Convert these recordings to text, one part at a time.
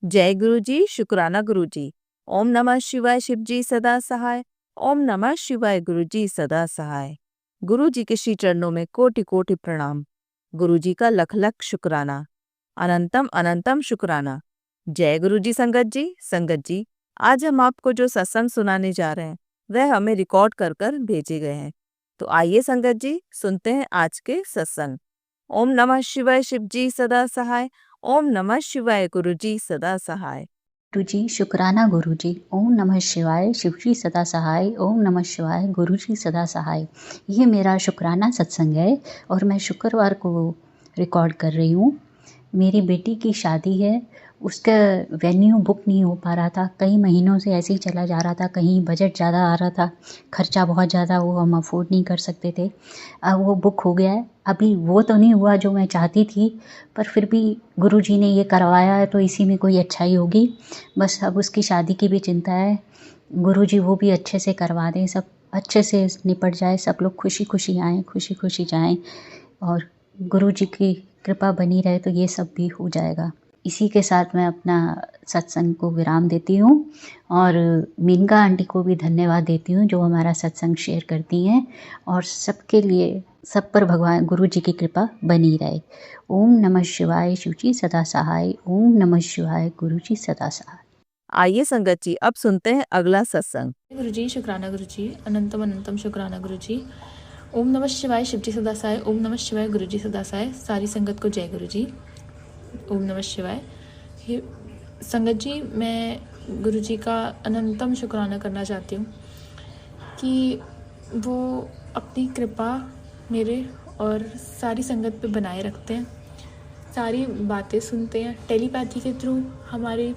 जय गुरु जी, शुक्राना गुरु जी। ओम नमः शिवाय, शिव जी सदा सहाय। ओम नमः शिवाय, गुरु जी सदा सहाय। गुरु जी के श्री चरणों में कोटि कोटि प्रणाम। गुरु जी का लख लख शुक्राना, अनंतम अनंतम शुक्राना। जय गुरु जी। संगत जी, आज हम आपको जो सत्संग सुनाने जा रहे हैं वह हमें रिकॉर्ड कर कर भेजे गए हैं। तो आइए संगत जी, सुनते हैं आज के सत्संग। ओम नमः शिवाय, शिव जी सदा सहाय। ओम नमः शिवाय, गुरु जी सदा सहाय। गुरु जी शुक्राना गुरु जी। ओम नमः शिवाय, शिव जी सदा सहाय। ओम नमः शिवाय, गुरु जी सदा सहाय। ये मेरा शुक्राना सत्संग है और मैं शुक्रवार को रिकॉर्ड कर रही हूँ। मेरी बेटी की शादी है, उसका वेन्यू बुक नहीं हो पा रहा था, कई महीनों से ऐसे ही चला जा रहा था, कहीं बजट ज़्यादा आ रहा था, खर्चा बहुत ज़्यादा वो हम अफोर्ड नहीं कर सकते थे। अब वो बुक हो गया है। अभी वो तो नहीं हुआ जो मैं चाहती थी, पर फिर भी गुरुजी ने ये करवाया है तो इसी में कोई अच्छाई होगी। बस अब उसकी शादी की भी चिंता है, गुरुजी वो भी अच्छे से करवा दें, सब अच्छे से निपट जाए, सब लोग खुशी खुशी आएँ, खुशी खुशी जाएँ और गुरुजी की कृपा बनी रहे तो ये सब भी हो जाएगा। इसी के साथ मैं अपना सत्संग को विराम देती हूँ और मीनका आंटी को भी धन्यवाद देती हूँ जो हमारा सत्संग शेयर करती हैं और सबके लिए सब पर भगवान गुरु जी की कृपा बनी रहे। ओम नमः शिवाय, शिव जी सदा सहाय। ओम नमः शिवाय, गुरु जी सदा सहाय। आइए संगत जी, अब सुनते हैं अगला सत्संग। गुरु जी शुक्राना गुरु जी, अनंतम अनंतम शुक्राना गुरु जी। ओम नमः शिवाय, शिव जी सदा सहाय। ओम नमः शिवाय, गुरु जी सदा सहाय। सारी संगत को जय गुरु जी। ओम नमः शिवाय। ये संगत जी, मैं गुरु जी का अनंतम शुक्राना करना चाहती हूँ कि वो अपनी कृपा मेरे और सारी संगत पे बनाए रखते हैं, सारी बातें सुनते हैं, टेलीपैथी के थ्रू हमारी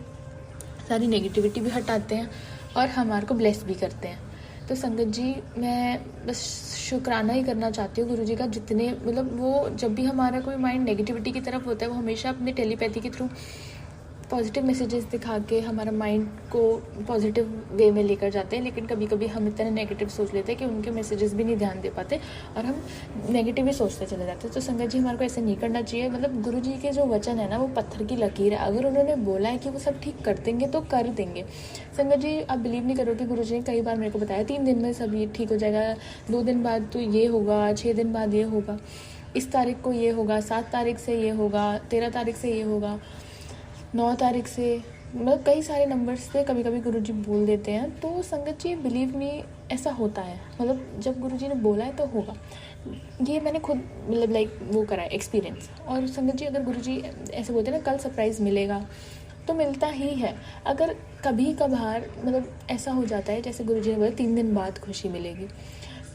सारी नेगेटिविटी भी हटाते हैं और हमारे को ब्लेस भी करते हैं। तो संगत जी, मैं बस शुक्राना ही करना चाहती हूँ गुरु जी का। जितने मतलब वो जब भी हमारा कोई माइंड नेगेटिविटी की तरफ होता है, वो हमेशा अपने टेलीपैथी के थ्रू पॉजिटिव मैसेजेस दिखा के हमारा माइंड को पॉजिटिव वे में लेकर जाते हैं। लेकिन कभी कभी हम इतना नेगेटिव सोच लेते हैं कि उनके मैसेजेस भी नहीं ध्यान दे पाते और हम नेगेटिव ही सोचते चले जाते हैं। तो संगत जी, हमारे को ऐसा नहीं करना चाहिए। मतलब गुरु जी के जो वचन है ना, वो पत्थर की लकीर है। अगर उन्होंने बोला है कि वो सब ठीक कर देंगे तो कर देंगे। संगत जी, आप बिलीव नहीं करोगे, गुरु जी ने कई बार मेरे को बताया 3 दिन में सब ये ठीक हो जाएगा, 2 दिन बाद तो ये होगा, 6 दिन बाद ये होगा, इस तारीख को ये होगा, 7 तारीख से ये होगा, 13 तारीख से ये होगा, 9 तारीख से। मतलब कई सारे नंबर्स पे कभी कभी गुरुजी बोल देते हैं। तो संगत जी, बिलीव मी, ऐसा होता है। मतलब जब गुरुजी ने बोला है तो होगा। ये मैंने खुद मतलब लाइक वो करा है, एक्सपीरियंस। और संगत जी, अगर गुरुजी ऐसे बोलते हैं ना, कल सरप्राइज़ मिलेगा, तो मिलता ही है। अगर कभी कभार मतलब ऐसा हो जाता है, जैसे गुरुजी ने बोला 3 दिन बाद खुशी मिलेगी,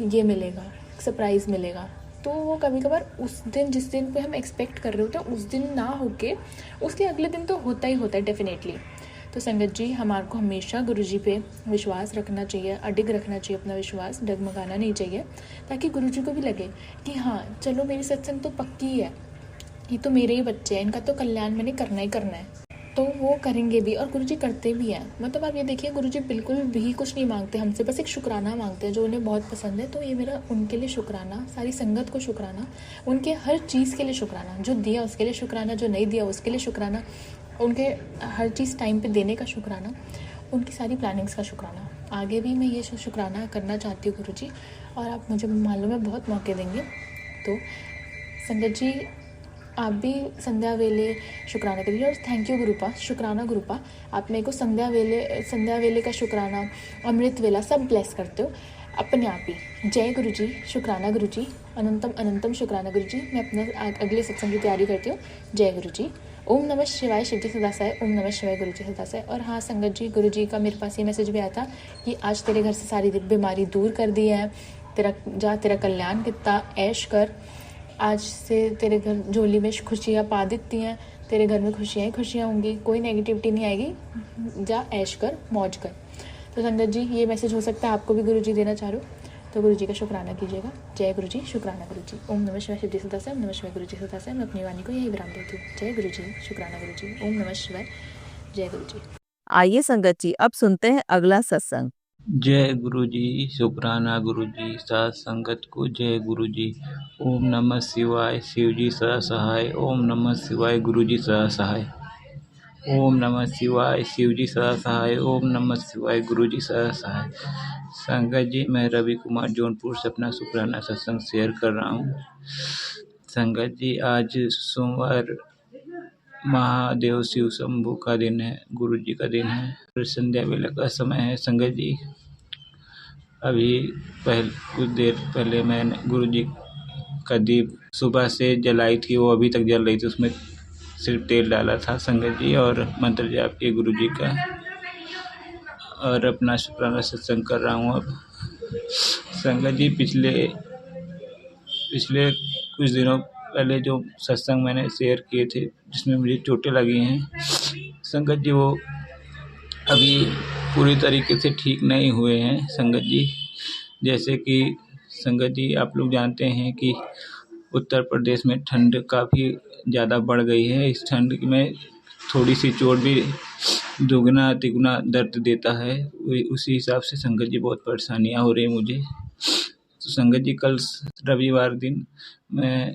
ये मिलेगा, सरप्राइज़ मिलेगा, तो वो कभी कभार उस दिन जिस दिन पे हम एक्सपेक्ट कर रहे होते हैं उस दिन ना होके उसके अगले दिन तो होता ही होता है डेफिनेटली। तो संगत जी, हमारे को हमेशा गुरुजी पे विश्वास रखना चाहिए, अडिग रखना चाहिए अपना विश्वास, डगमगाना नहीं चाहिए, ताकि गुरुजी को भी लगे कि हाँ चलो, मेरी सत्संग तो पक्की है, ये तो मेरे ही बच्चे हैं, इनका तो कल्याण मैंने करना ही करना है। तो वो करेंगे भी और गुरुजी करते भी हैं। मतलब आप ये देखिए, गुरुजी बिल्कुल भी कुछ नहीं मांगते हमसे, बस एक शुक्राना मांगते हैं जो उन्हें बहुत पसंद है। तो ये मेरा उनके लिए शुक्राना, सारी संगत को शुक्राना, उनके हर चीज़ के लिए शुक्राना, जो दिया उसके लिए शुक्राना, जो नहीं दिया उसके लिए शुक्राना, उनके हर चीज़ टाइम पे देने का शुक्राना, उनकी सारी प्लानिंग्स का शुक्राना। आगे भी मैं ये शुक्राना करना चाहती हूँ गुरुजी, और आप मुझे मालूम है बहुत मौके देंगे। तो संगत जी, आप भी संध्या वेले शुक्राना करिए। और थैंक यू गुरुपा, शुक्राना गुरुपा, आप मेरे को संध्या वेले का शुक्राना, अमृत वेला सब ब्लेस करते हो अपने आप ही। जय गुरु जी, शुक्राना गुरु जी, अनंतम अनंतम शुक्राना गुरु जी। मैं अपना अगले सत्संग की तैयारी करती हूँ। जय गुरु जी। ओम नमः शिवाय, शिव जी सदा सहाय। ओम नमः शिवाय, गुरु जी सदा सहाय। और हाँ संगत जी, गुरु जी का मेरे पास ये मैसेज भी आया था कि आज तेरे घर से सारी बीमारी दूर कर दी है, तेरा कल्याण कितना, ऐश कर, आज से तेरे घर झोली में खुशियाँ पा देती हैं, तेरे घर में खुशियाँ ही खुशियाँ होंगी, कोई नेगेटिविटी नहीं आएगी, जा ऐश कर, मौज कर। तो संगत जी, ये मैसेज हो सकता है आपको भी गुरुजी देना चाह रहे हो, तो गुरुजी का शुक्राना कीजिएगा। जय गुरु जी, शुक्राना गुरु जी। ओम नमः शिवाय, शिव जी सदा सहाय। ओम नमः शिवाय, गुरु जी सदा सहाय। मैं अपनी वाणी को यही विराम देती हूँ। जय गुरु जी, शुक्राना गुरु जी। ओम नमः शिवाय, जय गुरु जी। आइए संगत जी, अब सुनते हैं अगला सत्संग। जय गुरु जी, शुक्राना गुरु जी, साथ संगत को जय गुरु जी। ओम नमः शिवाय, शिव जी सदा सहाय। ओम नमः शिवाय, गुरु जी सदा सहाय। ओम नमः शिवाय शिवजी सदा सहाय। ओम नमः शिवाय गुरुजी सदा सहाय। संगत जी, मैं रवि कुमार जौनपुर से अपना शुक्राना सत्संग शेयर कर रहा हूँ। संगत जी, आज सोमवार महादेव शिव शंभू का दिन है, गुरु जी का दिन है और संध्या वेला का समय है। संगत जी, अभी कुछ देर पहले मैंने गुरु जी का दीप सुबह से जलाई थी, वो अभी तक जल रही थी, उसमें सिर्फ तेल डाला था संगत जी, और मंत्र जाप किए गुरु जी का, और अपना शुक्राना सत्संग कर रहा हूँ। अब संगत जी, पिछले कुछ दिनों पहले जो सत्संग मैंने शेयर किए थे जिसमें मुझे चोटें लगी हैं संगत जी, वो अभी पूरी तरीके से ठीक नहीं हुए हैं संगत जी। जैसे कि संगत जी, आप लोग जानते हैं कि उत्तर प्रदेश में ठंड काफ़ी ज़्यादा बढ़ गई है। इस ठंड में थोड़ी सी चोट भी दुगना तिगुना दर्द देता है। उसी हिसाब से संगत जी बहुत परेशानियाँ हो रही मुझे। तो संगत जी, कल रविवार दिन मैं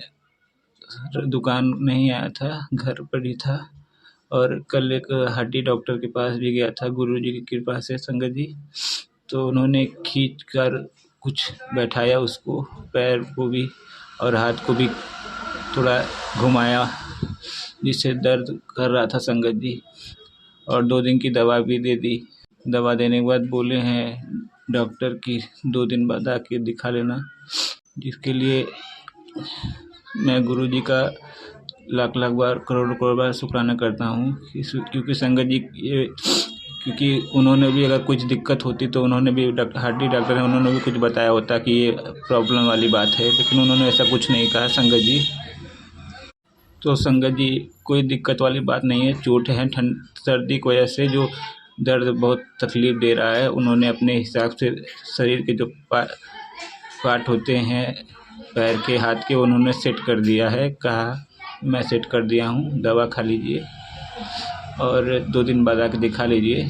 दुकान नहीं आया था, घर पर ही था, और कल एक हड्डी डॉक्टर के पास भी गया था गुरुजी की कृपा से संगत जी। तो उन्होंने खींच कर कुछ बैठाया उसको, पैर को भी और हाथ को भी थोड़ा घुमाया, जिससे दर्द कर रहा था संगत जी, और 2 दिन की दवा भी दे दी। दवा देने के बाद बोले हैं डॉक्टर कि 2 दिन बाद आके दिखा लेना, जिसके लिए मैं गुरुजी का लाख लाख बार करोड़ करोड़ बार शुक्राना करता हूँ। क्योंकि संगत जी, क्योंकि उन्होंने भी अगर कुछ दिक्कत होती तो उन्होंने भी हड्डी डॉक्टर है, उन्होंने भी कुछ बताया होता कि ये प्रॉब्लम वाली बात है, लेकिन उन्होंने ऐसा कुछ नहीं कहा संगत जी। तो संगत जी, कोई दिक्कत वाली बात नहीं है, चोट है ठंड सर्दी की वजह से जो दर्द बहुत तकलीफ़ दे रहा है। उन्होंने अपने हिसाब से शरीर के जो पार्ट होते हैं पैर के हाथ के, उन्होंने सेट कर दिया है, कहा मैं सेट कर दिया हूँ, दवा खा लीजिए और 2 दिन बाद आके दिखा लीजिए।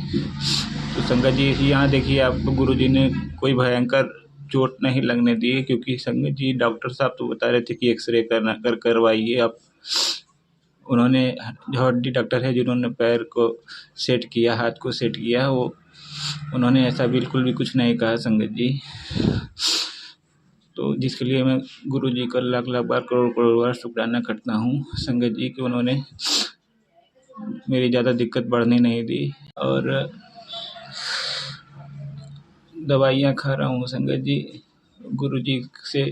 तो संगत जी, यहाँ देखिए, आपको गुरुजी ने कोई भयंकर चोट नहीं लगने दी, क्योंकि संगत जी डॉक्टर साहब तो बता रहे थे कि एक्सरे करवाइए आप। उन्होंने जो हड्डी डॉक्टर है जिन्होंने पैर को सेट किया, हाथ को सेट किया, वो उन्होंने ऐसा बिल्कुल भी कुछ नहीं कहा संगत जी। तो जिसके लिए मैं गुरुजी का लाख लाख बार करोड़ करोड़ बार शुक्राना करता हूँ संगत जी कि उन्होंने मेरी ज़्यादा दिक्कत बढ़ने नहीं दी, और दवाइयाँ खा रहा हूँ संगत जी। गुरुजी से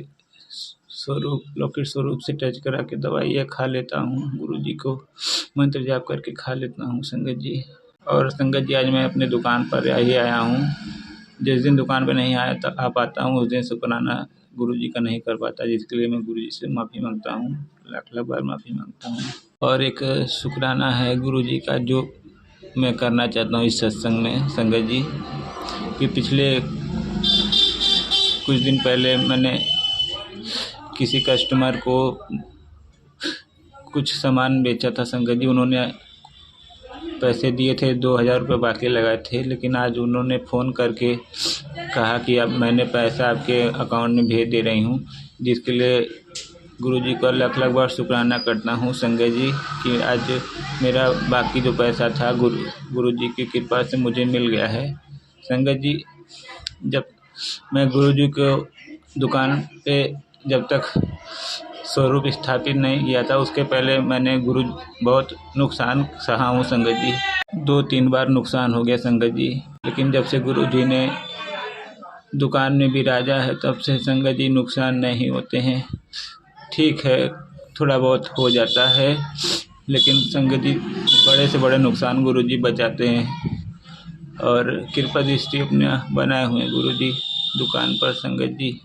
लौकिक स्वरूप से टच करा के दवाइयाँ खा लेता हूँ, गुरुजी को मंत्र जाप करके खा लेता हूँ संगत जी। और संगत जी, आज मैं अपने दुकान पर ही आया हूँ। जिस दिन दुकान पर नहीं आ पाता हूँ उस दिन शुक्राना गुरुजी का नहीं कर पाता, जिसके लिए मैं गुरुजी से माफ़ी मांगता हूँ, लाख लाख बार माफ़ी मांगता हूँ। और एक शुक्राना है गुरुजी का जो मैं करना चाहता हूँ इस सत्संग में संगत जी, कि पिछले कुछ दिन पहले मैंने किसी कस्टमर को कुछ सामान बेचा था संगत जी। उन्होंने पैसे दिए थे, 2000 रुपये बाकी लगाए थे, लेकिन आज उन्होंने फ़ोन करके कहा कि अब मैंने पैसा आपके अकाउंट में भेज दे रही हूँ, जिसके लिए गुरुजी का लाख लाख बार शुक्राना करता हूँ संगत जी कि आज मेरा बाकी जो पैसा था गुरुजी की कृपा से मुझे मिल गया है संगत जी। जब मैं गुरुजी को दुकान पे जब तक स्वरूप स्थापित नहीं किया था, उसके पहले मैंने बहुत नुकसान सहा हूँ संगत जी। 2-3 बार नुकसान हो गया संगत जी, लेकिन जब से गुरुजी ने दुकान में विराजा है तब से संगत जी नुकसान नहीं होते हैं। ठीक है, थोड़ा बहुत हो जाता है, लेकिन संगत जी बड़े से बड़े नुकसान गुरुजी बचाते हैं, और कृपा दृष्टि अपने बनाए हुए हैं गुरुजी दुकान पर संगत जी।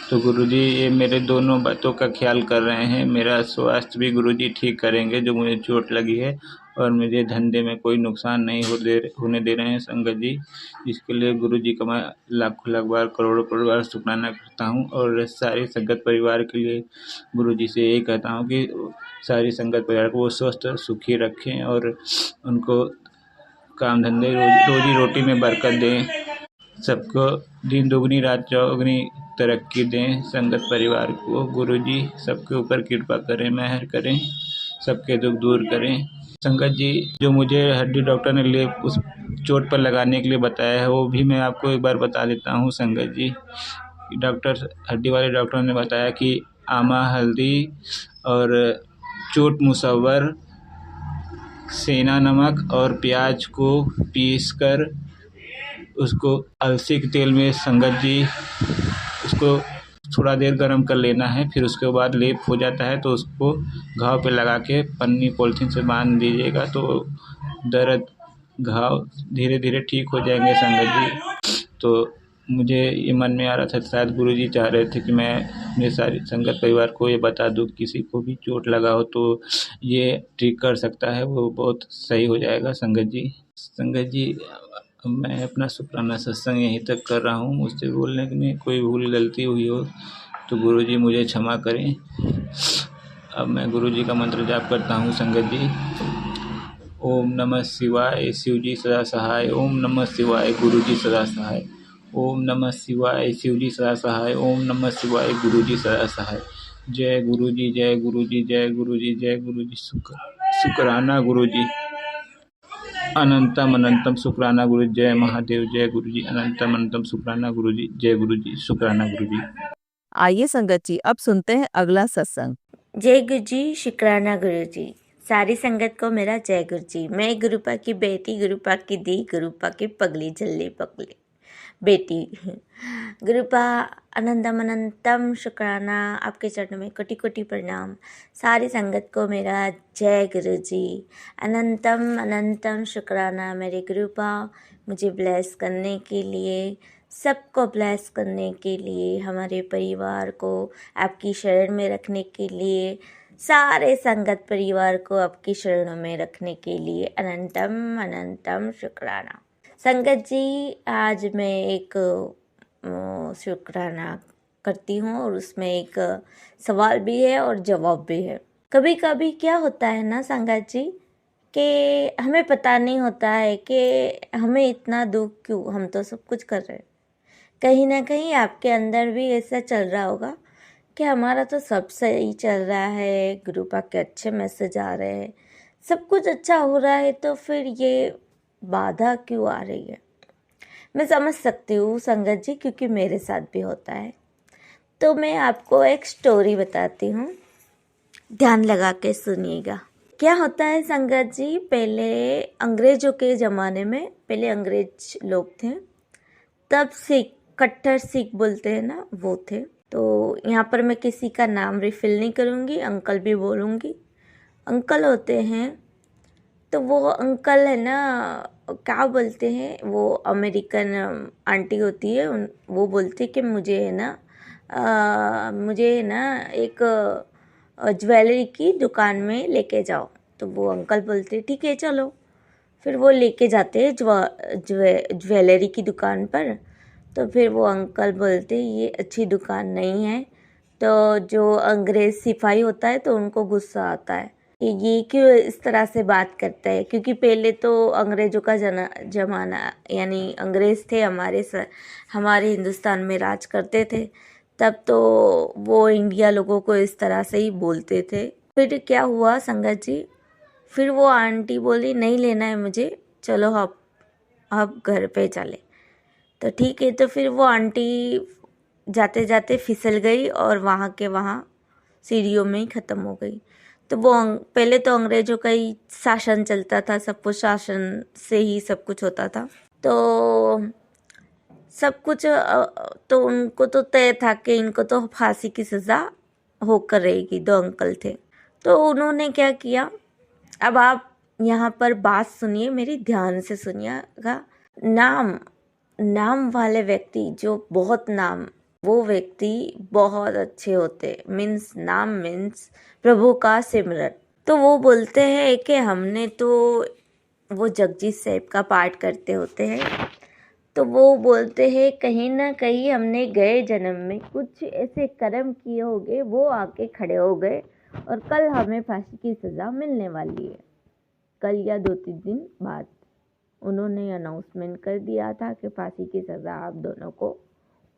तो गुरुजी ये मेरे दोनों बातों का ख्याल कर रहे हैं। मेरा स्वास्थ्य भी गुरुजी ठीक करेंगे जो मुझे चोट लगी है, और मुझे धंधे में कोई नुकसान नहीं होने दे रहे हैं संगत जी। इसके लिए गुरुजी का मैं लाख लाख बार करोड़ों करोड़ बार शुक्राना करता हूँ। और सारी संगत परिवार के लिए गुरुजी से यही कहता हूँ कि सारी संगत परिवार को वो स्वस्थ सुखी रखें, और उनको काम धंधे रोजी रोटी में बरकत दें, सबको दिन दुगनी रात चौगुनी तरक्की दें। संगत परिवार को गुरुजी सबके ऊपर कृपा करें, मेहर करें, सबके दुख दूर करें। संगत जी, जो मुझे हड्डी डॉक्टर ने लेप उस चोट पर लगाने के लिए बताया है वो भी मैं आपको एक बार बता देता हूँ संगत जी। डॉक्टर हड्डी वाले डॉक्टर ने बताया कि आमा, हल्दी और चोट मुसव्वर, सेना नमक और प्याज को पीसकर उसको अलसी के तेल में संगत जी उसको थोड़ा देर गर्म कर लेना है। फिर उसके बाद लेप हो जाता है तो उसको घाव पे लगा के पन्नी पॉलीथीन से बांध दीजिएगा तो दर्द घाव धीरे धीरे ठीक हो जाएंगे संगत जी। तो मुझे ये मन में आ रहा था, शायद गुरुजी चाह रहे थे कि मैं अपने सारी संगत परिवार को ये बता दूं, किसी को भी चोट लगा हो तो ये ठीक कर सकता है, वो बहुत सही हो जाएगा संगत जी। संगत जी, मैं अपना शुक्राना सत्संग यहीं तक कर रहा हूँ। मुझसे बोलने में कोई भूल गलती हुई हो तो गुरुजी मुझे क्षमा करें। अब मैं गुरुजी का मंत्र जाप करता हूँ संगत जी। ओम नमः शिवाय, शिवजी सदा सहाय। ओम नमः शिवाय, गुरुजी सदा सहाय। ओम नमः शिवाय, शिवजी सदा सहाय। ओम नमः शिवाय, गुरुजी सदा सहाय। जय गुरुजी, जय गुरुजी, जय गुरुजी, जय गुरुजी। शुक्राना गुरुजी, अनंतम अनंतम शुक्राना गुरु। जय महादेव, जय गुरुजी। अनंतम अनंतम शुक्राना गुरुजी, जय गुरुजी, शुक्राना गुरुजी। आइए संगत जी, अब सुनते हैं अगला सत्संग। जय गुरु जी, शुक्राना गुरु जी। सारी संगत को मेरा जय गुरु जी। मैं गुरुपा की बेटी, गुरुपा की दी, गुरुपा की पगली जल्ली पगली बेटी। गुरुपा अनंतम अनंतम शुक्राना, आपके चरणों में कोटि कोटि प्रणाम। सारी संगत को मेरा जय गुरु जी। अनंतम अनंतम शुक्राना मेरे गुरुपा, मुझे ब्लेस करने के लिए, सबको ब्लेस करने के लिए, हमारे परिवार को आपकी शरण में रखने के लिए, सारे संगत परिवार को आपकी शरणों में रखने के लिए अनंतम अनंतम शुक्राना। संगत जी, आज मैं एक शुक्राना करती हूँ और उसमें एक सवाल भी है और जवाब भी है। कभी कभी क्या होता है ना संगत जी, कि हमें पता नहीं होता है कि हमें इतना दुख क्यों, हम तो सब कुछ कर रहे हैं। कहीं ना कहीं आपके अंदर भी ऐसा चल रहा होगा कि हमारा तो सब सही चल रहा है, गुरुपा के अच्छे मैसेज आ रहे हैं, सब कुछ अच्छा हो रहा है, तो फिर ये बाधा क्यों आ रही है। मैं समझ सकती हूँ संगत जी, क्योंकि मेरे साथ भी होता है। तो मैं आपको एक स्टोरी बताती हूँ, ध्यान लगा के सुनिएगा। क्या होता है संगत जी, पहले अंग्रेजों के ज़माने में, पहले अंग्रेज लोग थे, तब सिख, कट्टर सिख बोलते हैं ना, वो थे। तो यहाँ पर मैं किसी का नाम रिफिल नहीं करूँगी, अंकल भी बोलूँगी। अंकल होते हैं, तो वो अंकल है ना, क्या बोलते हैं, वो अमेरिकन आंटी होती है, वो बोलती कि मुझे है ना एक ज्वेलरी की दुकान में लेके जाओ। तो वो अंकल बोलते ठीक है चलो। फिर वो लेके जाते हैं ज्वेलरी की दुकान पर। तो फिर वो अंकल बोलते ये अच्छी दुकान नहीं है। तो जो अंग्रेज़ सिपाही होता है तो उनको गुस्सा आता है कि ये क्यों इस तरह से बात करता है, क्योंकि पहले तो अंग्रेज़ों का जमाना, यानी अंग्रेज़ थे हमारे हिंदुस्तान में राज करते थे, तब तो वो इंडिया लोगों को इस तरह से ही बोलते थे। फिर क्या हुआ संगत जी, फिर वो आंटी बोली नहीं लेना है मुझे, चलो अब घर पे चले। तो ठीक है, तो फिर वो आंटी जाते जाते फिसल गई और वहाँ के वहाँ सीढ़ियों में ही ख़त्म हो गई। तो वो पहले तो अंग्रेज़ों का ही शासन चलता था, सब कुछ शासन से ही सब कुछ होता था। तो सब कुछ तो उनको तो तय था कि इनको तो फांसी की सज़ा होकर रहेगी। दो अंकल थे, तो उन्होंने क्या किया, अब आप यहाँ पर बात सुनिए, मेरी ध्यान से सुनिएगा। नाम वाले व्यक्ति, जो बहुत नाम, वो व्यक्ति बहुत अच्छे होते, नाम मीन्स प्रभु का सिमरन। तो वो बोलते हैं कि हमने तो, वो जगजीत साहिब का पाठ करते होते हैं, तो वो बोलते हैं कहीं ना कहीं हमने गए जन्म में कुछ ऐसे कर्म किए होंगे, वो आके खड़े हो गए और कल हमें फांसी की सज़ा मिलने वाली है। कल या 2-3 दिन बाद उन्होंने अनाउंसमेंट कर दिया था कि फांसी की सज़ा आप दोनों को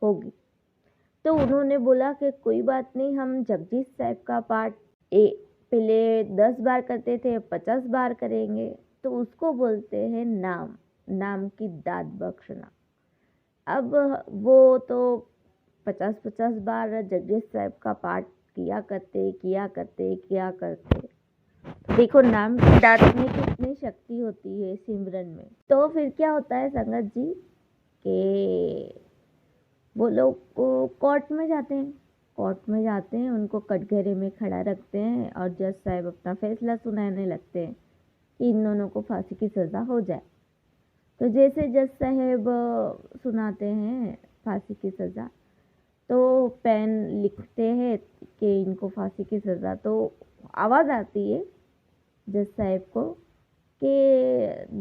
होगी। तो उन्होंने बोला कि कोई बात नहीं, हम जगजीत साहिब का पाठ पहले 10 बार करते थे 50 बार करेंगे, तो उसको बोलते हैं नाम, नाम की दात बख्शना। अब वो तो 50-50 बार जगदीश साहब का पाठ किया करते। देखो नाम की दात में कितनी शक्ति होती है सिमरन में। तो फिर क्या होता है संगत जी कि वो लोग कोर्ट में जाते हैं, उनको कटघरे में खड़ा रखते हैं और जज साहब अपना फैसला सुनाने लगते हैं कि इन दोनों को फांसी की सज़ा हो जाए। तो जैसे जज साहब सुनाते हैं फांसी की सज़ा, तो पेन लिखते हैं कि इनको फांसी की सज़ा, तो आवाज़ आती है जज साहब को कि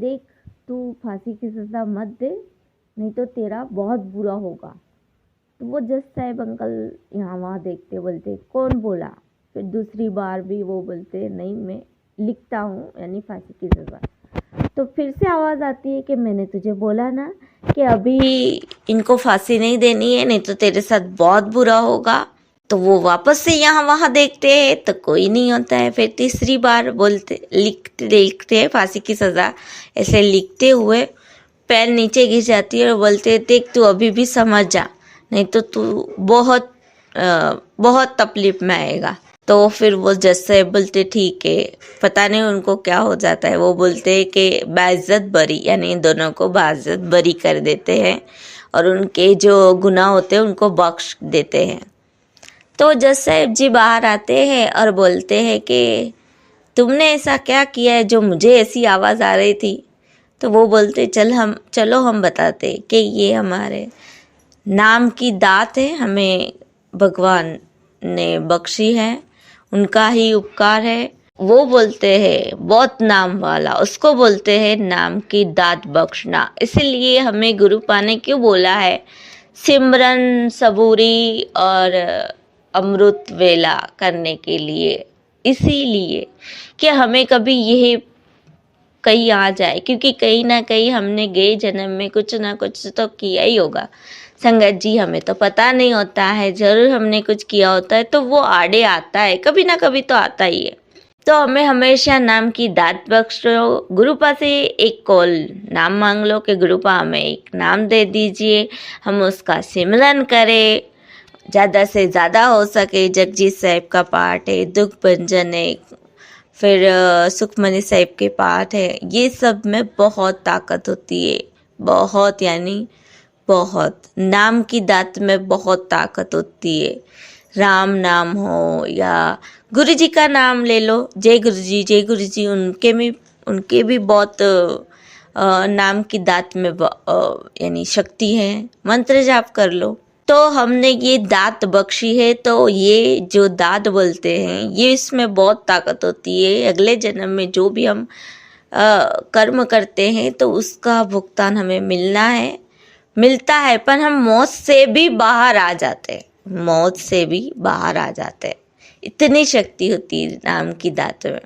देख तू फांसी की सज़ा मत दे, नहीं तो तेरा बहुत बुरा होगा। तो वो जज साहब अंकल यहाँ वहाँ देखते, बोलते कौन बोला? फिर दूसरी बार भी वो बोलते नहीं मैं लिखता हूँ, यानी फांसी की सज़ा। तो फिर से आवाज़ आती है कि मैंने तुझे बोला ना कि अभी इनको फांसी नहीं देनी है, नहीं तो तेरे साथ बहुत बुरा होगा। तो वो वापस से यहाँ वहाँ देखते हैं तो कोई नहीं होता है। फिर तीसरी बार लिखते हैं फांसी की सज़ा। ऐसे लिखते हुए पैर नीचे गिर जाती है और बोलते देख तू अभी भी समझ जा, नहीं तो तू बहुत तकलीफ में आएगा। तो फिर वो जज साहब बोलते ठीक है, पता नहीं उनको क्या हो जाता है। वो बोलते हैं कि बाइज्जत बरी, यानी इन दोनों को बाइज्जत बरी कर देते हैं और उनके जो गुनाह होते हैं उनको बख्श देते हैं। तो जज साहब जी बाहर आते हैं और बोलते हैं कि तुमने ऐसा क्या किया है जो मुझे ऐसी आवाज़ आ रही थी? तो वो बोलते चलो हम बताते कि ये हमारे नाम की दात है, हमें भगवान ने बख्शी है, उनका ही उपकार है। वो बोलते हैं बहुत नाम वाला, उसको बोलते हैं नाम की दात बख्शना। इसीलिए हमें गुरु पाने क्यों बोला है? सिमरन सबूरी और अमृत वेला करने के लिए, इसीलिए कि हमें कभी यह कहीं आ जाए, क्योंकि कहीं ना कहीं हमने गए जन्म में कुछ ना कुछ तो किया ही होगा संगत जी। हमें तो पता नहीं होता है, जरूर हमने कुछ किया होता है तो वो आड़े आता है, कभी ना कभी तो आता ही है। तो हमें हमेशा नाम की दात बख्शो। गुरुपा से एक कॉल नाम मांग लो कि गुरुपा हमें एक नाम दे दीजिए, हम उसका सिमरन करें, ज़्यादा से ज़्यादा हो सके। जगजीत साहब का पाठ है, दुख भंजन है, फिर सुखमनी साहब के पाठ है। ये सब में बहुत ताकत होती है, बहुत यानी बहुत। नाम की दात में बहुत ताकत होती है। राम नाम हो या गुरु जी का नाम ले लो, जय गुरु जी, उनके भी बहुत नाम की दात में यानी शक्ति है। मंत्र जाप कर लो। तो हमने ये दात बख्शी है, तो ये जो दात बोलते हैं ये इसमें बहुत ताकत होती है। अगले जन्म में जो भी हम कर्म करते हैं तो उसका भुगतान हमें मिलता है, पर हम मौत से भी बाहर आ जाते हैं। इतनी शक्ति होती है नाम की दात में।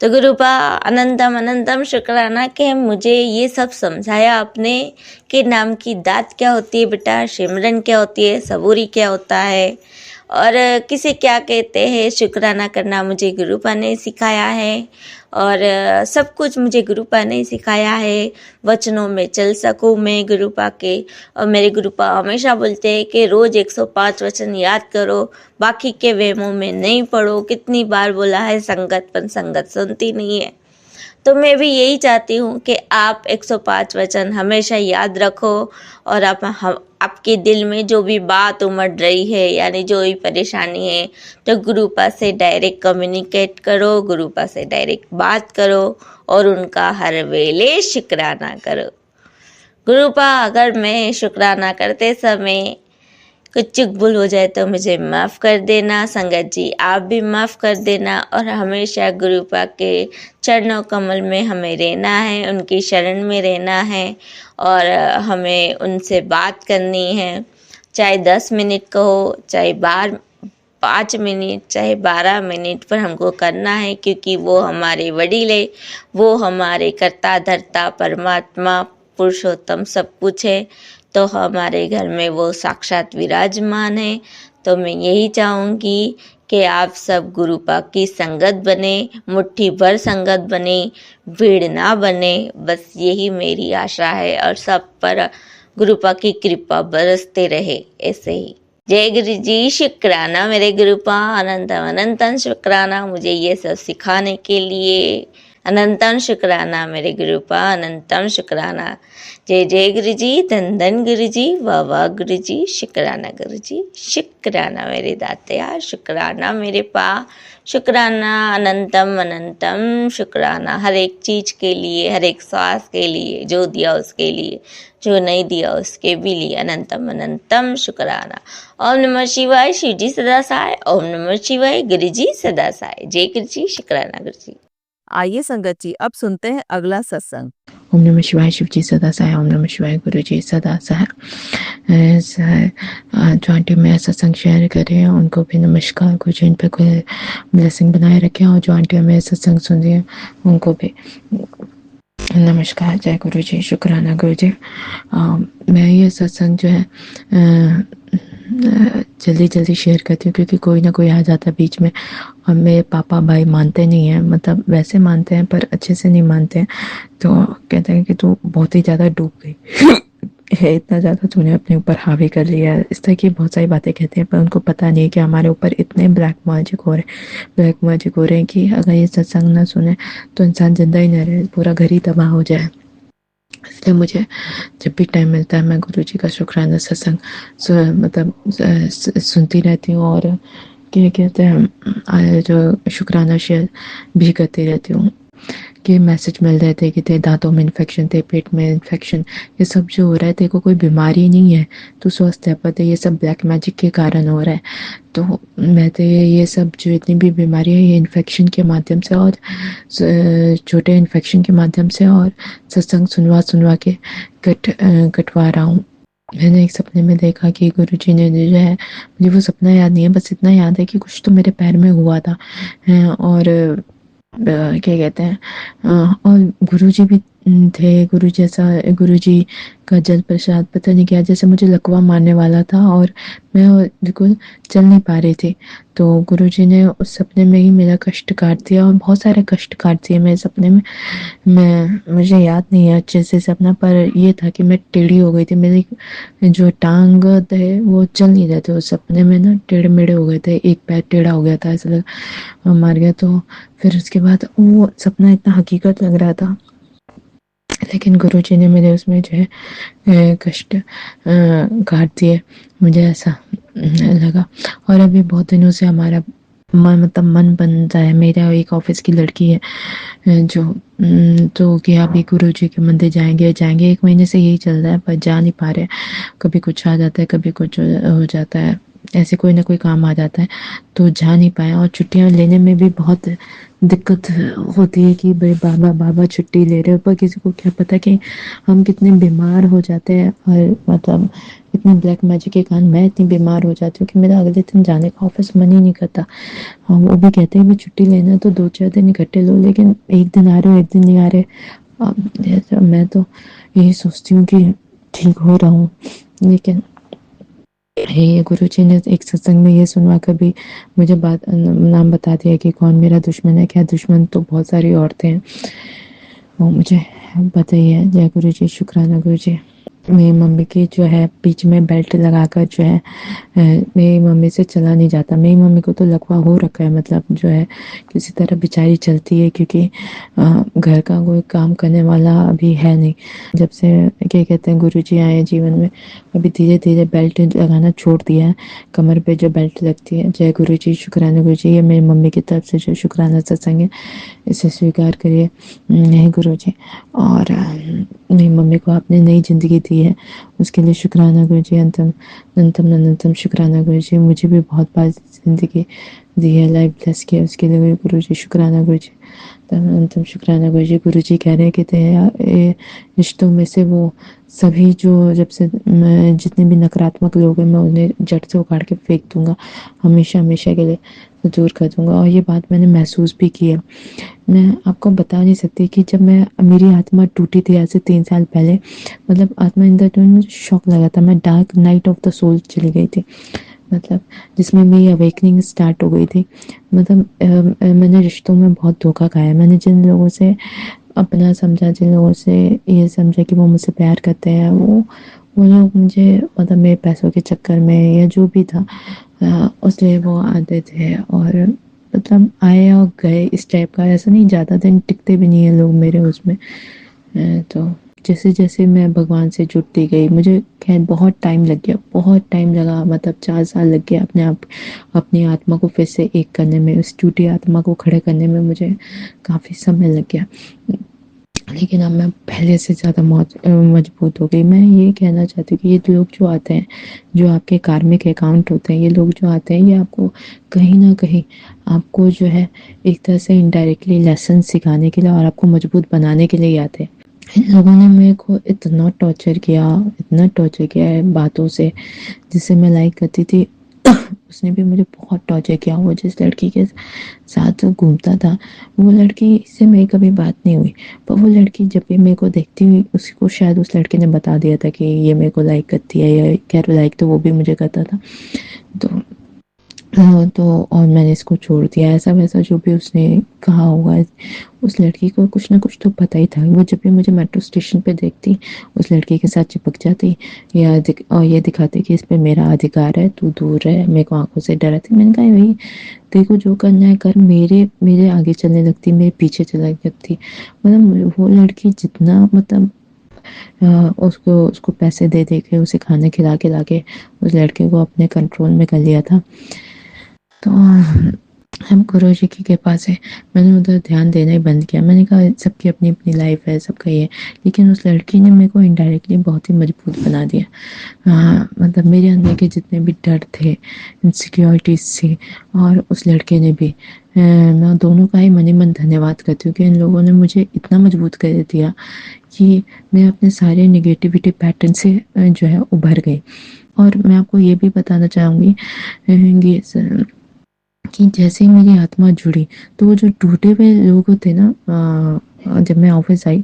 तो गुरुपा अनंतम शुक्राना कि मुझे ये सब समझाया आपने कि नाम की दात क्या होती है बेटा, सिमरन क्या होती है, सबूरी क्या होता है और किसे क्या कहते हैं। शुक्राना करना मुझे गुरुपा ने सिखाया है और सब कुछ मुझे गुरुपा ने सिखाया है। वचनों में चल सकूं मैं गुरुपा के। और मेरे गुरुपा हमेशा बोलते हैं कि रोज़ 105 वचन याद करो, बाकी के वहमों में नहीं पड़ो। कितनी बार बोला है संगत, पर संगत सुनती नहीं है। तो मैं भी यही चाहती हूँ कि आप 105 वचन हमेशा याद रखो और आपके दिल में जो भी बात उमड़ रही है, यानी जो भी परेशानी है, तो गुरुपा से डायरेक्ट कम्युनिकेट करो, गुरुपा से डायरेक्ट बात करो और उनका हर वेले शुक्राना करो। गुरुपा अगर मैं शुक्राना करते समय कुछ चूक भूल हो जाए तो मुझे माफ़ कर देना। संगत जी आप भी माफ़ कर देना और हमेशा गुरुपा के चरणों कमल में हमें रहना है, उनकी शरण में रहना है और हमें उनसे बात करनी है। चाहे 10 मिनट कहो, चाहे 5 मिनट, चाहे 12 मिनट, पर हमको करना है, क्योंकि वो हमारे वडील है, वो हमारे कर्ता धर्ता परमात्मा पुरुषोत्तम सब कुछ है। तो हमारे घर में वो साक्षात विराजमान है। तो मैं यही चाहूँगी कि आप सब गुरुपा की संगत बने, मुट्ठी भर संगत बने, भीड़ ना बने। बस यही मेरी आशा है और सब पर गुरुपा की कृपा बरसते रहे ऐसे ही। जय गुरु जी, शुक्राना मेरे गुरुपा, अनंतम अनंतम शुक्राना मुझे ये सब सिखाने के लिए। अनंतम शुक्राना मेरे गुरुपा, अनंतम शुक्राना। जय जय गुरु जी, धन धन गुरु जी, वाह वाह गुरु जी, शुक्राना गुरु जी, शुक्राना मेरे दातया, शुक्राना मेरे पा, शुक्राना अनंतम अनंतम शुक्राना हर एक चीज़ के लिए, हर एक सांस के लिए, जो दिया उसके लिए, जो नहीं दिया उसके भी लिए अनंतम अनंतम शुक्राना। ओम नमः शिवाय, शिव जी सदा सहाय। ओम नमः शिवाय, गुरु जी सदा सहाय। जय गुरु जी, शुक्राना गुरु जी। आइए संगत जी, अब सुनते हैं अगला सत्संग। ओम नमः शिवाय, शिव जी सदा सहाय। ओम नमः शिवाय, गुरु जी सदा सहाय। जो आंटी में सत्संग शेयर कर रहे हैं उनको भी नमस्कार। कुछ इन पे कोई ब्लेसिंग बनाए रखें, और जो आंटी में सत्संग सुन रही है उनको भी नमस्कार। जय गुरु जी, शुक्राना गुरु जी। मैं ये सत्संग जो है जल्दी जल्दी शेयर करती हूँ, क्योंकि कोई ना कोई आ जाता है बीच में, और मेरे पापा भाई मानते नहीं हैं, मतलब वैसे मानते हैं पर अच्छे से नहीं मानते हैं। तो कहते हैं कि तू बहुत ही ज़्यादा डूब गई है, इतना ज़्यादा तूने अपने ऊपर हावी कर लिया है, इस तरह की बहुत सारी बातें कहते हैं। पर उनको पता नहीं है कि हमारे ऊपर इतने ब्लैक मैजिक हो रहे हैं कि अगर ये सत्संग ना सुने तो इंसान जिंदा ही न रहे, पूरा घर ही तबाह हो जाए। इसलिए मुझे जब भी टाइम मिलता है मैं गुरु जी का शुक्राना सत्संग सुनती रहती हूँ, और क्या कहते हैं जो शुक्राना शेयर भी करती रहती हूँ। कि मैसेज मिल रहे थे कि तेरे दांतों में इन्फेक्शन, तेरे पेट में इन्फेक्शन, ये सब जो हो रहा है तेरे को कोई बीमारी नहीं है, तू स्वस्थ है, पर ये सब ब्लैक मैजिक के कारण हो रहा है। तो मैं तो ये सब जो इतनी भी बीमारी है ये इन्फेक्शन के माध्यम से, और छोटे इन्फेक्शन के माध्यम से, और सत्संग सुनवा के कटवा रहा हूँ। मैंने एक सपने में देखा कि गुरुजी ने जो है, मुझे वो सपना याद नहीं है, बस इतना याद है कि कुछ तो मेरे पैर में हुआ था, और क्या कहते हैं, और गुरुजी भी थे। गुरुजी का जल प्रसाद पता नहीं क्या, जैसे मुझे लकवा मारने वाला था और मैं बिल्कुल चल नहीं पा रही थी। तो गुरुजी ने उस सपने में ही मेरा कष्ट काट दिया, और बहुत सारे कष्ट काट दिए मेरे सपने में। मुझे याद नहीं है अच्छे से सपना, पर ये था कि मैं टेढ़ी हो गई थी, मेरी जो टांग थे वो चल नहीं रहे थे उस सपने में ना, टेढ़े मेढ़े हो गए थे, एक पैर टेढ़ा हो गया था, ऐसा लग मार गया। तो फिर उसके बाद वो सपना इतना हकीकत लग रहा था, लेकिन गुरुजी ने मेरे उसमें जो है कष्ट काट दिए, मुझे ऐसा लगा। और अभी बहुत दिनों से हमारा मन बनता है। मेरा एक ऑफिस की लड़की है जो तो कि अभी गुरुजी के मंदिर जाएंगे 1 महीने से यही चल रहा है, पर जा नहीं पा रहे। कभी कुछ आ जाता है, कभी कुछ हो जाता है, ऐसे कोई ना कोई काम आ जाता है, तो जा नहीं पाए। और छुट्टियां लेने में भी बहुत दिक्कत होती है कि भाई बाबा छुट्टी ले रहे हो, पर किसी को क्या पता कि हम कितने बीमार हो जाते हैं। और मतलब इतनी ब्लैक मैजिक के कारण मैं इतनी बीमार हो जाती हूँ कि मेरा अगले दिन जाने का ऑफिस मन ही नहीं करता। वो भी कहते हैं कि छुट्टी लेना तो 2-4 दिन इकट्ठे लो, लेकिन एक दिन आ रहे हो, एक दिन नहीं आ रहे। मैं तो यही सोचती हूँ कि ठीक हो रहा हूँ, लेकिन ये गुरुजी ने एक सत्संग में ये सुनवा कर भी मुझे नाम बता दिया कि कौन मेरा दुश्मन है। क्या दुश्मन, तो बहुत सारी औरतें हैं, वो मुझे पता ही है। जय गुरु जी, शुक्राना गुरु जी। मेरी मम्मी की जो है बीच में बेल्ट लगाकर जो है मेरी मम्मी से चला नहीं जाता। मेरी मम्मी को तो लकवा हो रखा है, मतलब जो है किसी तरह बेचारी चलती है, क्योंकि घर का कोई काम करने वाला अभी है नहीं। जब से क्या कहते हैं गुरुजी आए जीवन में, अभी धीरे धीरे बेल्ट लगाना छोड़ दिया है, कमर पे जो बेल्ट लगती है। जय गुरु जी, शुक्राना गुरु जी। ये मेरी मम्मी की तरफ से जो शुक्राना सत्संग है, इसे स्वीकार करिए नहीं गुरु जी। और मेरी मम्मी को आपने नई ज़िंदगी दी है, उसके लिए शुक्राना गुरु जी। अनंतम शुक्राना गुरु जी। मुझे भी बहुत बार ज़िंदगी दी है, लाइफ ब्लेस किया, उसके लिए गुरु जी शुक्राना गुरु जी। अनंतम शुक्राना गुरु जी। गुरु जी कह रहे हैं कि रिश्तों में से वो सभी जो जब से जितने भी नकारात्मक लोग हैं, मैं उन्हें जड़ से उखाड़ के फेंक दूंगा, हमेशा के लिए दूर कर दूंगा। और ये बात मैंने महसूस भी की है। मैं आपको बता नहीं सकती कि जब मेरी आत्मा टूटी थी आज से 3 साल पहले, मतलब आत्मा इन द मुझे शौक लगा था, मैं dark night of the soul चली गई थी। मतलब जिसमें मेरी अवेकनिंग स्टार्ट हो गई थी। मतलब मैंने रिश्तों में बहुत धोखा खाया। मैंने जिन लोगों से अपना समझा, जिन लोगों से ये समझा कि वो मुझसे प्यार करते हैं, वो लोग मुझे मतलब मेरे पैसों के चक्कर में या जो भी था उसलिए वो आते थे और मतलब आए और गए इस टाइप का। ऐसा नहीं, ज़्यादा दिन टिकते भी नहीं है लोग मेरे उसमें। तो जैसे जैसे मैं भगवान से जुड़ती गई, मुझे खैर बहुत टाइम लग गया, बहुत टाइम लगा, मतलब 4 साल लग गया अपनी आत्मा को फिर से एक करने में, उस टूटी आत्मा को खड़े करने में मुझे काफ़ी समय लग गया। लेकिन अब मैं पहले से ज़्यादा मजबूत हो गई। मैं ये कहना चाहती हूँ कि ये लोग जो आते हैं, जो आपके कार्मिक अकाउंट होते हैं, ये लोग जो आते हैं, ये आपको कहीं न कहीं आपको जो है एक तरह से इनडायरेक्टली लेसन सिखाने के लिए और आपको मजबूत बनाने के लिए ही आते हैं। इन लोगों ने मेरे को इतना टॉर्चर किया है बातों से, जिसे मैं लाइक करती थी। उसने भी मुझे बहुत टॉर्चर किया। वो जिस लड़की के साथ घूमता था, वो लड़की से मेरी कभी बात नहीं हुई, पर वो लड़की जब भी मेरे को देखती हुई, उसको शायद उस लड़के ने बता दिया था कि ये मेरे को लाइक करती है, या खैर लाइक तो वो भी मुझे करता था। तो और मैंने इसको छोड़ दिया, ऐसा वैसा जो भी उसने कहा होगा। उस लड़की को कुछ ना कुछ तो पता ही था। वो जब भी मुझे मेट्रो स्टेशन पे देखती, उस लड़की के साथ चिपक जाती और ये दिखाती कि इस पे मेरा अधिकार है, तू दूर है, मेरे को आंखों से डराती। मैंने कहा भाई तेरे को जो करना है कर, मेरे आगे चलने लगती, मेरे पीछे चलने लगती। मतलब वो लड़की जितना मतलब उसको पैसे दे के उसे खाना खिला के उस लड़के को अपने कंट्रोल में कर लिया था। तो हम गुरु जी की कृपा से मैंने उधर ध्यान देना ही बंद किया। मैंने कहा सबकी अपनी अपनी लाइफ है, सबका ये। लेकिन उस लड़की ने मेरे को इनडायरेक्टली बहुत ही मजबूत बना दिया। मतलब मेरे अंदर के जितने भी डर थे, इनसिक्योरिटीज थी, और उस लड़के ने भी, मैं दोनों का ही मन ही मन धन्यवाद करती हूँ कि इन लोगों ने मुझे इतना मजबूत कर दिया कि मैं अपने सारे निगेटिविटी पैटर्न से जो है उभर गई। और मैं आपको ये भी बताना चाहूँगी कि जैसे ही मेरी आत्मा जुड़ी, तो वो जो टूटे हुए लोग होते ना, जब मैं ऑफिस आई,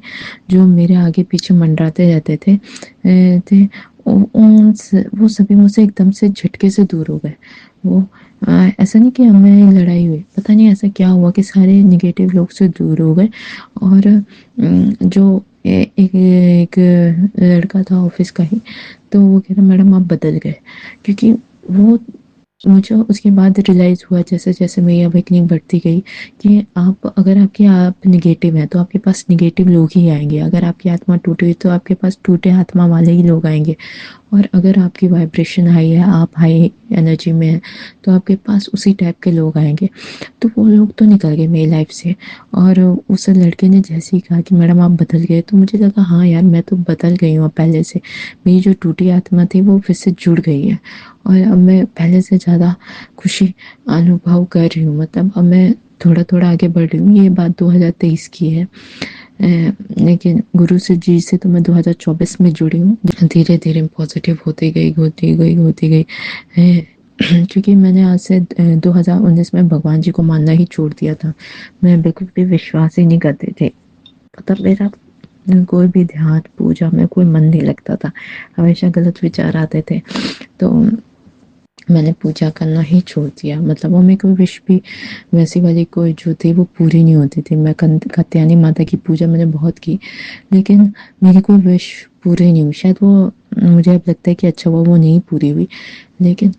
जो मेरे आगे पीछे मंडराते रहते थे वो सभी मुझसे एकदम से झटके से दूर हो गए। वो ऐसा नहीं कि हमें लड़ाई हुई, पता नहीं ऐसा क्या हुआ कि सारे निगेटिव लोग से दूर हो गए। और जो एक लड़का था ऑफिस का ही, तो वो कह रहा मैडम आप बदल गए। क्योंकि वो मुझे उसके बाद रियलाइज़ हुआ, जैसे जैसे मेरी अवेकनिंग बढ़ती गई, कि अगर आप निगेटिव हैं तो आपके पास निगेटिव लोग ही आएंगे। अगर आपकी आत्मा टूटी हुई तो आपके पास टूटे आत्मा वाले ही लोग आएंगे। और अगर आपकी वाइब्रेशन हाई है, आप हाई एनर्जी में हैं, तो आपके पास उसी टाइप के लोग आएंगे। तो वो लोग तो निकल गए मेरी लाइफ से। और उस लड़के ने जैसे ही कहा कि मैडम आप बदल गए, तो मुझे लगा हाँ यार मैं तो बदल गई हूँ पहले से। मेरी जो टूटी आत्मा थी वो फिर से जुड़ गई है, और अब मैं पहले से ज़्यादा खुशी अनुभव कर रही हूँ। मतलब अब मैं थोड़ा थोड़ा आगे बढ़ रही हूँ। ये बात 2023 की है, लेकिन गुरु से जी से तो मैं 2024 में जुड़ी हूँ। धीरे धीरे पॉजिटिव होती गई। क्योंकि मैंने आज से 2019 में भगवान जी को मानना ही छोड़ दिया था। मैं बिल्कुल भी विश्वास ही नहीं करती थी। मतलब मेरा कोई भी ध्यान पूजा में कोई मन नहीं लगता था, हमेशा गलत विचार आते थे। तो मैंने पूजा करना ही छोड़ दिया। मतलब वो मेरे को विश भी वैसी वाली कोई जो थी वो पूरी नहीं होती थी। मैं कात्यायनी माता की पूजा मैंने बहुत की, लेकिन मेरी कोई विश पूरी नहीं हुई। शायद वो, मुझे अब लगता है कि अच्छा वो नहीं पूरी हुई। लेकिन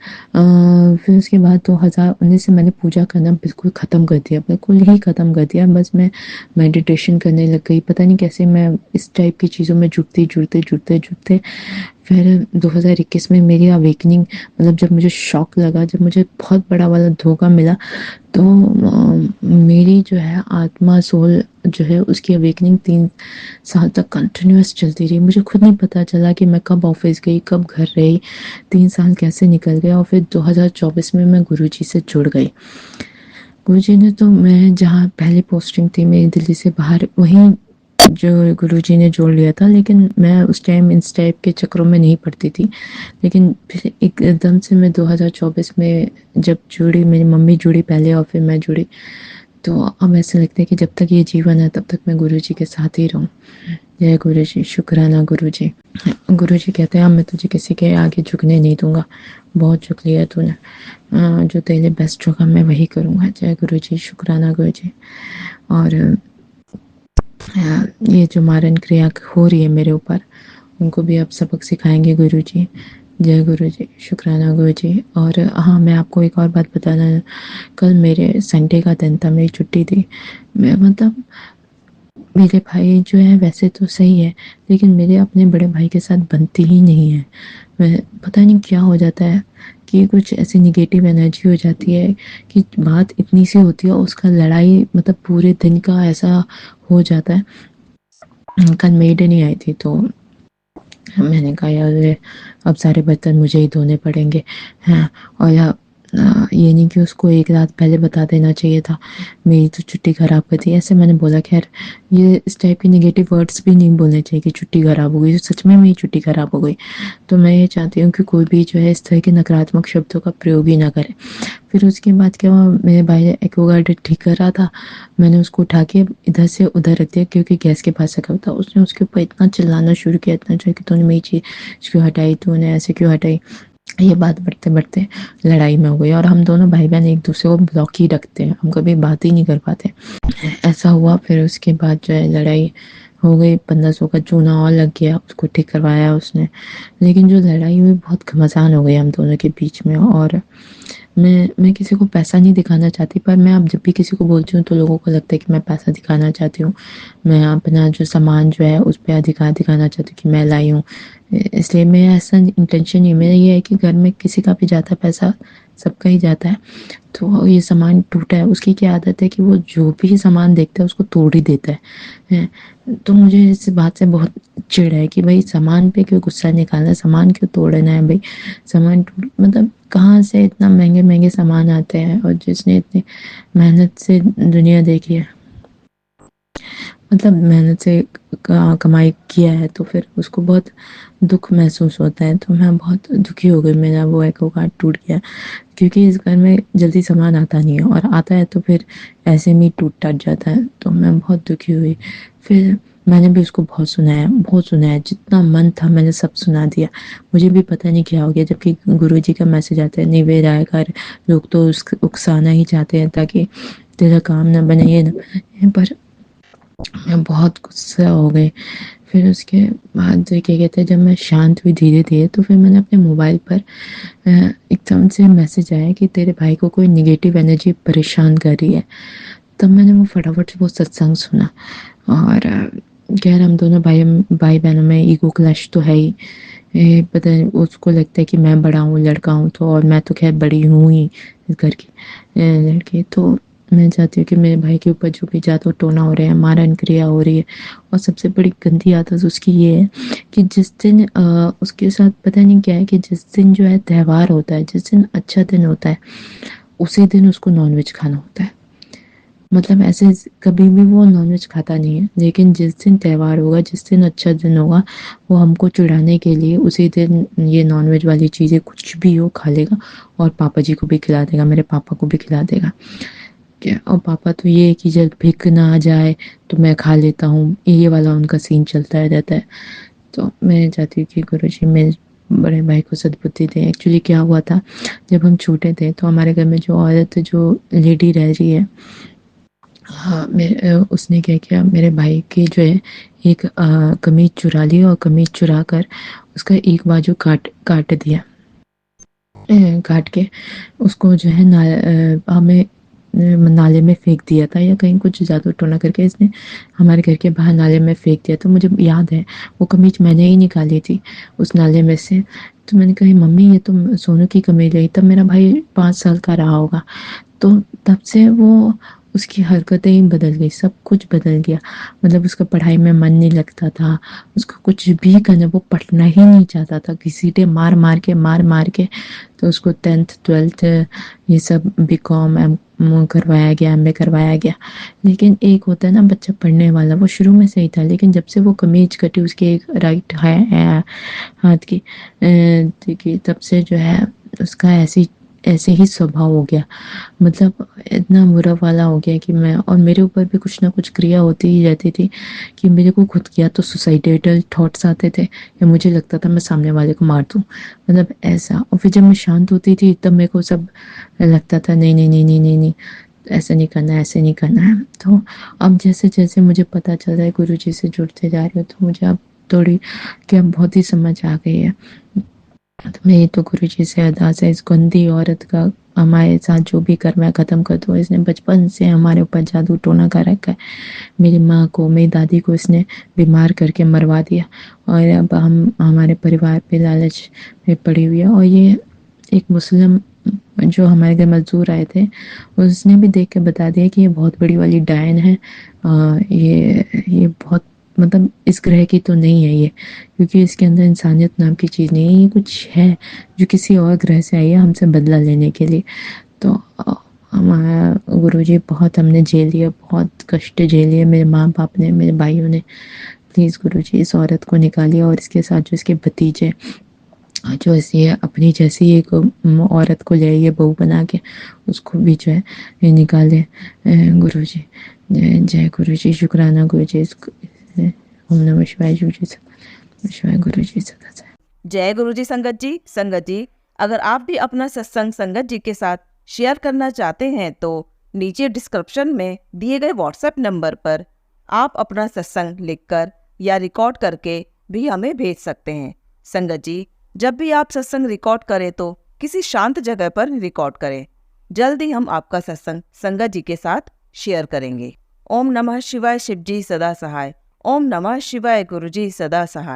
फिर उसके बाद 2019 से मैंने पूजा करना बिल्कुल ख़त्म कर दिया, बिल्कुल ही ख़त्म कर दिया। बस मैं मेडिटेशन करने लग गई। पता नहीं कैसे मैं इस टाइप की चीज़ों में जुड़ते फिर 2021 में मेरी अवेकनिंग, मतलब जब मुझे शॉक लगा, जब मुझे बहुत बड़ा वाला धोखा मिला, तो मेरी जो है आत्मा सोल जो है उसकी अवेकनिंग 3 साल तक कंटिन्यूस चलती रही। मुझे खुद नहीं पता चला कि मैं कब ऑफिस गई, कब घर रही, 3 साल कैसे निकल गए। और फिर 2024 में मैं गुरुजी से जुड़ गई। गुरुजी ने तो, मैं जहाँ पहले पोस्टिंग थी मेरी दिल्ली से बाहर, वहीं जो गुरुजी ने जोड़ लिया था। लेकिन मैं उस टाइम इस टाइप के चक्रों में नहीं पड़ती थी। लेकिन फिर एकदम से मैं 2024 में जब जुड़ी, मेरी मम्मी जुड़ी पहले और फिर मैं जुड़ी, तो अब ऐसा लगता है कि जब तक ये जीवन है तब तक मैं गुरुजी के साथ ही रहूं। जय गुरु जी, शुक्राना गुरु जी। गुरु जी कहते हैं अब मैं तुझे किसी के आगे झुकने नहीं दूंगा, बहुत झुक लिया तूने, जो तेरे लिए बेस्ट होगा मैं वही करूँगा। जय गुरु जी, शुक्राना गुरु जी। और ये जो मारन क्रिया हो रही है मेरे ऊपर, उनको भी आप सबक सिखाएंगे गुरु जी। जय गुरु जी, शुक्राना गुरु जी। और हाँ, मैं आपको एक और बात बताना, कल मेरे संडे का दिन था, मेरी छुट्टी थी। मैं मतलब मेरे भाई जो है वैसे तो सही है, लेकिन मेरे अपने बड़े भाई के साथ बनती ही नहीं है। मैं पता नहीं क्या हो जाता है कि कुछ ऐसी निगेटिव एनर्जी हो जाती है कि बात इतनी सी होती है, उसका लड़ाई मतलब पूरे दिन का ऐसा हो जाता है। कल मेड नहीं आई थी तो मैंने कहा यार अब सारे बर्तन मुझे ही धोने पड़ेंगे हैं। और ये नहीं कि उसको एक रात पहले बता देना चाहिए था, मेरी तो छुट्टी ख़राब कर दी, ऐसे मैंने बोला। खैर ये इस टाइप के नेगेटिव वर्ड्स भी नहीं बोलने चाहिए कि छुट्टी ख़राब हो गई, सच में मेरी छुट्टी ख़राब हो गई। तो मैं ये चाहती हूँ कि कोई भी जो है इस तरह के नकारात्मक शब्दों का प्रयोग ही ना करे। फिर उसके बाद क्या हुआ, मेरे भाई ने एक्वागार्ड ठीक कर रहा था, मैंने उसको उठा के इधर से उधर रख दिया क्योंकि गैस के पास रखा था। उसने उसके ऊपर इतना चिल्लाना शुरू किया, इतना कि तूने मेरी चीज़ क्यों हटाई, तूने ऐसे क्यों हटाई। ये बात बढ़ते बढ़ते लड़ाई में हो गई और हम दोनों भाई बहन एक दूसरे को ब्लॉक ही रखते हैं, हम कभी बात ही नहीं कर पाते। ऐसा हुआ, फिर उसके बाद जो है लड़ाई हो गई, 1500 का चूना और लग गया, उसको ठीक करवाया उसने। लेकिन जो लड़ाई हुई बहुत घमासान हो गई हम दोनों के बीच में। और मैं किसी को पैसा नहीं दिखाना चाहती, पर मैं अब जब भी किसी को बोलती हूँ तो लोगों को लगता है कि मैं पैसा दिखाना चाहती हूँ। मैं अपना जो सामान जो है उस पर अधिकार दिखाना चाहती हूँ कि मैं लाई हूँ, इसलिए मेरा ऐसा इंटेंशन नहीं, मेरा ये है कि घर में किसी का भी जाता है पैसा, सबका ही जाता है। तो ये सामान टूटा है, उसकी क्या आदत है कि वो जो भी सामान देखता है उसको तोड़ ही देता है। तो मुझे इस बात से बहुत चिढ़ है कि भाई सामान पे क्यों गुस्सा निकालना है, सामान क्यों तोड़ना है भाई। सामान मतलब कहाँ से इतना महंगे महंगे सामान आते हैं, और जिसने इतनी मेहनत से दुनिया देखी है, मतलब मेहनत से कमाई किया है, तो फिर उसको बहुत दुख महसूस होता है। तो मैं बहुत दुखी हो गई, मेरा वो एक्वागार्ड टूट गया क्योंकि इस घर में जल्दी सामान आता नहीं है, और आता है तो फिर ऐसे में टूट टाट जाता है। तो मैं बहुत दुखी हुई। फिर मैंने भी उसको बहुत सुनाया, जितना मन था मैंने सब सुना दिया। मुझे भी पता नहीं क्या हो गया, जबकि गुरुजी का मैसेज आता है निवेद आया कर, लोग तो उकसाना ही चाहते हैं ताकि तेरा काम ना बने, ये ना बने, पर मैं बहुत गुस्सा हो गई। फिर उसके बाद क्या कहते हैं, जब मैं शांत हुई धीरे धीरे, तो फिर मैंने अपने मोबाइल पर एकदम से मैसेज आया कि तेरे भाई को कोई नेगेटिव एनर्जी परेशान कर रही है। तब मैंने वो फटाफट से वो सत्संग सुना। और खैर हम दोनों भाई बहनों में ईगो क्लैश तो है ही। पता नहीं उसको लगता है कि मैं बड़ा हूँ, लड़का हूँ, तो और मैं तो खैर बड़ी हूँ ही इस घर की लड़की। तो मैं चाहती हूँ कि मेरे भाई के ऊपर जो भी जादू टोना हो रहा है, मारन क्रिया हो रही है, और सबसे बड़ी गंदी आदत उसकी ये है कि जिस दिन उसके साथ पता नहीं क्या है कि जिस दिन जो है त्यौहार होता है, जिस दिन अच्छा दिन होता है, उसी दिन उसको नॉनवेज खाना होता है। मतलब ऐसे कभी भी वो नॉनवेज खाता नहीं है, लेकिन जिस दिन त्यौहार होगा, जिस दिन अच्छा दिन होगा, वो हमको चिढ़ाने के लिए उसी दिन ये नॉनवेज वाली चीज़ें कुछ भी हो खा लेगा, और पापा जी को भी खिला देगा, मेरे पापा को भी खिला देगा। और पापा तो ये है कि जब भिख ना आ जाए तो मैं खा लेता हूँ, ये वाला उनका सीन चलता रहता है। तो मैं चाहती हूँ कि गुरुजी मेरे बड़े भाई को सद्बुद्धि दें। एक्चुअली क्या हुआ था, जब हम छोटे थे तो हमारे घर में जो औरत, जो लेडी रह रही है, हाँ, उसने क्या किया, मेरे भाई की जो है एक कमीज चुरा ली, और कमीज चुरा कर उसका एक बाजू काट दिया। काट के उसको जो है हमें नाले में फेंक दिया था, या कहीं कुछ जादू टोना करके इसने हमारे घर के बाहर नाले में फेंक दिया। तो मुझे याद है वो कमीज मैंने ही निकाली थी उस नाले में से। तो मैंने कहा मम्मी ये तो सोनू की कमीज है। तब मेरा भाई 5 साल का रहा होगा। तो तब से वो उसकी हरकतें ही बदल गई, सब कुछ बदल गया। मतलब उसका पढ़ाई में मन नहीं लगता था, उसको कुछ भी करना, वो पढ़ना ही नहीं चाहता था, घसीटे मार मार के। तो उसको 10th 12th ये सब BCom करवाया गया, MA करवाया गया। लेकिन एक होता है ना बच्चा पढ़ने वाला, वो शुरू में सही था, लेकिन जब से वो कमीज कटी उसके एक राइट हाथ की, देखिए तब से जो है उसका ऐसे ही स्वभाव हो गया, मतलब इतना बुरा वाला हो गया कि मैं, और मेरे ऊपर भी कुछ ना कुछ क्रिया होती ही रहती थी कि मेरे को खुद किया तो सुसाइडेटल थॉट्स आते थे, या मुझे लगता था मैं सामने वाले को मार दूँ, मतलब ऐसा। और फिर जब मैं शांत होती थी तब मेरे को सब लगता था नहीं नहीं नहीं नहीं नहीं नहीं, ऐसा नहीं करना है, ऐसे नहीं करना है। तो अब जैसे जैसे मुझे पता चल रहा है, गुरु जी से जुड़ते जा रही हूँ, तो मुझे अब थोड़ी क्या बहुत ही समझ आ गई है। तो मेरी तो गुरु जी से अरदास है, इस गंदी औरत का हमारे साथ जो भी कर्म है ख़त्म कर दो। इसने बचपन से हमारे ऊपर जादू टोना कर रखा है। मेरी माँ को, मेरी दादी को इसने बीमार करके मरवा दिया, और अब हम हमारे परिवार पे लालच में पड़ी हुई है। और ये एक मुस्लिम जो हमारे घर मज़दूर आए थे, उसने भी देख के बता दिया कि ये बहुत बड़ी वाली डायन है। ये बहुत, मतलब इस ग्रह की तो नहीं है ये, क्योंकि इसके अंदर इंसानियत नाम की चीज़ नहीं है, ये कुछ है जो किसी और ग्रह से आई है हमसे बदला लेने के लिए। तो हमारा गुरुजी बहुत हमने झेल लिया, बहुत कष्ट झेलिए, मेरे माँ बाप ने, मेरे भाइयों ने। प्लीज़ गुरुजी इस औरत को निकालिए, और इसके साथ जो इसके भतीजे जो ऐसी है अपनी जैसी एक औरत को ले आइए बहू बना के, उसको भी जो है ये निकाले। गुरुजी जय गुरुजी, शुक्राना गुरुजी। ओम नमः शिवाय, शिवाय गुरुजी सदा से। जय गुरुजी। संगत जी, अगर आप भी अपना सत्संग संगत जी के साथ शेयर करना चाहते हैं तो नीचे डिस्क्रिप्शन में दिए गए व्हाट्सएप नंबर पर आप अपना सत्संग लिखकर या रिकॉर्ड करके भी हमें भेज सकते हैं। संगत जी, जब भी आप सत्संग रिकॉर्ड करें तो किसी शांत जगह पर रिकॉर्ड करें। जल्दी हम आपका सत्संग संगत जी के साथ शेयर करेंगे। ओम नमः शिवाय, शिव जी सदा सहाय। ओम नमः शिवाय, गुरु जी सदा सहाय।